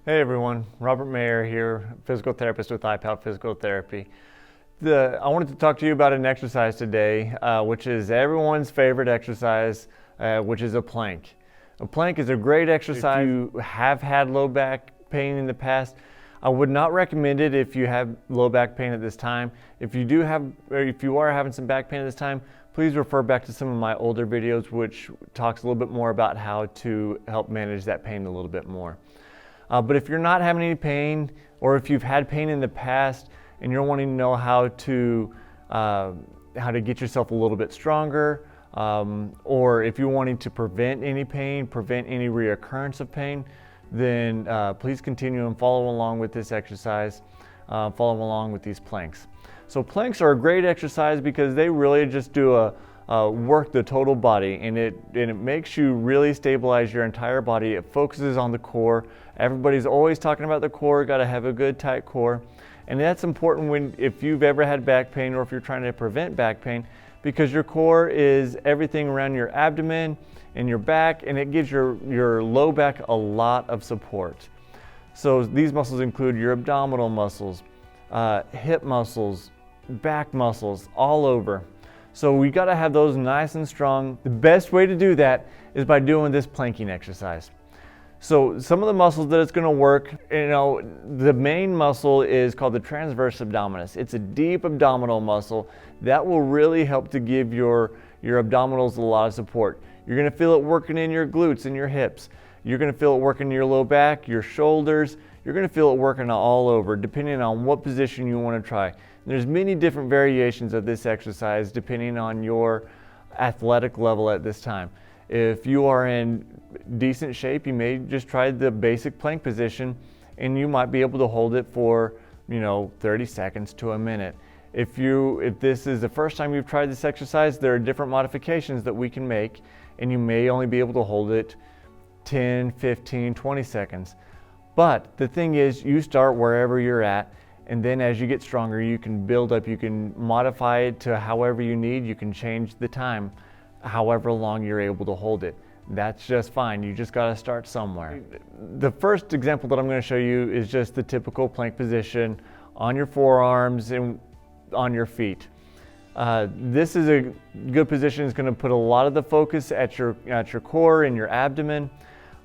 Hey everyone, Robert Mayer here, physical therapist with iPal Physical Therapy. I wanted to talk to you about an exercise today, which is everyone's favorite exercise, which is a plank. A plank is a great exercise. If you have had low back pain in the past, I would not recommend it if you have low back pain at this time. If you are having some back pain at this time, please refer back to some of my older videos, which talks a little bit more about how to help manage that pain a little bit more. But if you're not having any pain, or if you've had pain in the past and you're wanting to know how to get yourself a little bit stronger, or if you're wanting to prevent any pain, prevent any reoccurrence of pain, then please continue and follow along with this exercise, follow along with these planks. So planks are a great exercise because they really just do work the total body, and it makes you really stabilize your entire body. It focuses on the core. Everybody's always talking about the core, got to have a good tight core. And that's important if you've ever had back pain or if you're trying to prevent back pain, because your core is everything around your abdomen and your back, and it gives your low back a lot of support. So these muscles include your abdominal muscles, hip muscles, back muscles, all over. So we got to have those nice and strong. The best way to do that is by doing this planking exercise. So some of the muscles that it's going to work, the main muscle is called the transverse abdominis. It's a deep abdominal muscle that will really help to give your abdominals a lot of support. You're going to feel it working in your glutes and your hips. You're going to feel it working in your low back, your shoulders. You're going to feel it working all over, depending on what position you want to try. There's many different variations of this exercise depending on your athletic level at this time. If you are in decent shape, you may just try the basic plank position, and you might be able to hold it for 30 seconds to a minute. If this is the first time you've tried this exercise, there are different modifications that we can make, and you may only be able to hold it 10, 15, 20 seconds. But the thing is, you start wherever you're at, and then as you get stronger, you can build up, you can modify it to however you need, you can change the time, however long you're able to hold it. That's just fine. You just got to start somewhere. The first example that I'm going to show you is just the typical plank position on your forearms and on your feet. This is a good position. It's going to put a lot of the focus at your core and your abdomen.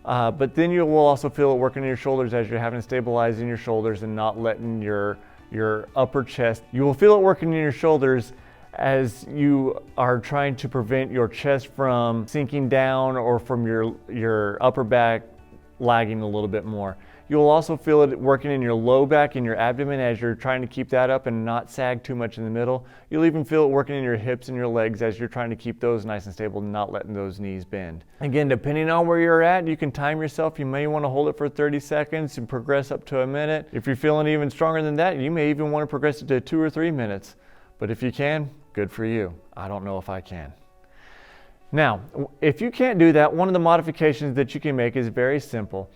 But then you will also feel it working in your shoulders as you're having to stabilize in your shoulders and not letting your upper chest. You will feel it working in your shoulders as you are trying to prevent your chest from sinking down or from your upper back lagging a little bit more. You'll also feel it working in your low back and your abdomen as you're trying to keep that up and not sag too much in the middle. You'll even feel it working in your hips and your legs as you're trying to keep those nice and stable and not letting those knees bend. Again, depending on where you're at, you can time yourself. You may want to hold it for 30 seconds and progress up to a minute. If you're feeling even stronger than that, you may even want to progress it to 2 or 3 minutes. But if you can, good for you. I don't know if I can. Now, if you can't do that, one of the modifications that you can make is very simple.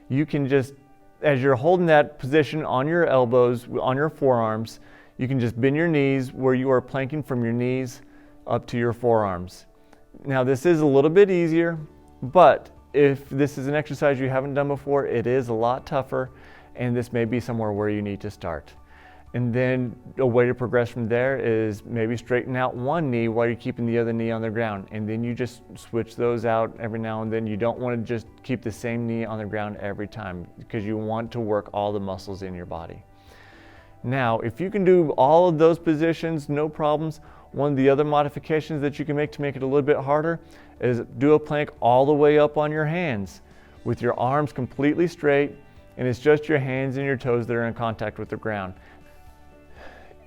You can just, as you're holding that position on your elbows, on your forearms, you can just bend your knees where you are planking from your knees up to your forearms. Now, this is a little bit easier, but if this is an exercise you haven't done before, it is a lot tougher, and this may be somewhere where you need to start. And then a way to progress from there is maybe straighten out one knee while you're keeping the other knee on the ground. And then you just switch those out every now and then. You don't want to just keep the same knee on the ground every time because you want to work all the muscles in your body. Now, if you can do all of those positions, no problems, one of the other modifications that you can make to make it a little bit harder is do a plank all the way up on your hands with your arms completely straight, and it's just your hands and your toes that are in contact with the ground.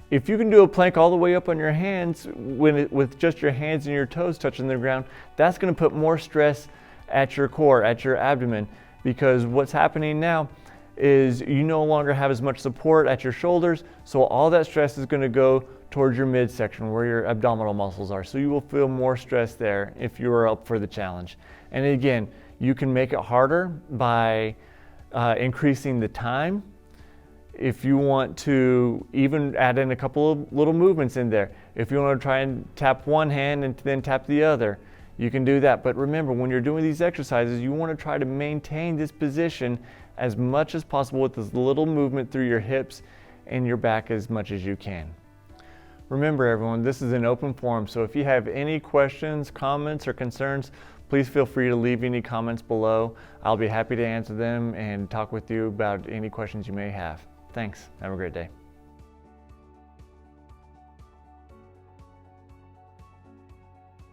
If you can do a plank all the way up on your hands with just your hands and your toes touching the ground, that's going to put more stress at your core, at your abdomen, because what's happening now is you no longer have as much support at your shoulders, so all that stress is going to go towards your midsection where your abdominal muscles are. So you will feel more stress there if you are up for the challenge. And again, you can make it harder by increasing the time. If you want to even add in a couple of little movements in there, if you want to try and tap one hand and then tap the other, you can do that. But remember, when you're doing these exercises, you want to try to maintain this position as much as possible with as little movement through your hips and your back as much as you can. Remember everyone, this is an open forum, so if you have any questions, comments, or concerns, please feel free to leave any comments below. I'll be happy to answer them and talk with you about any questions you may have. Thanks. Have a great day.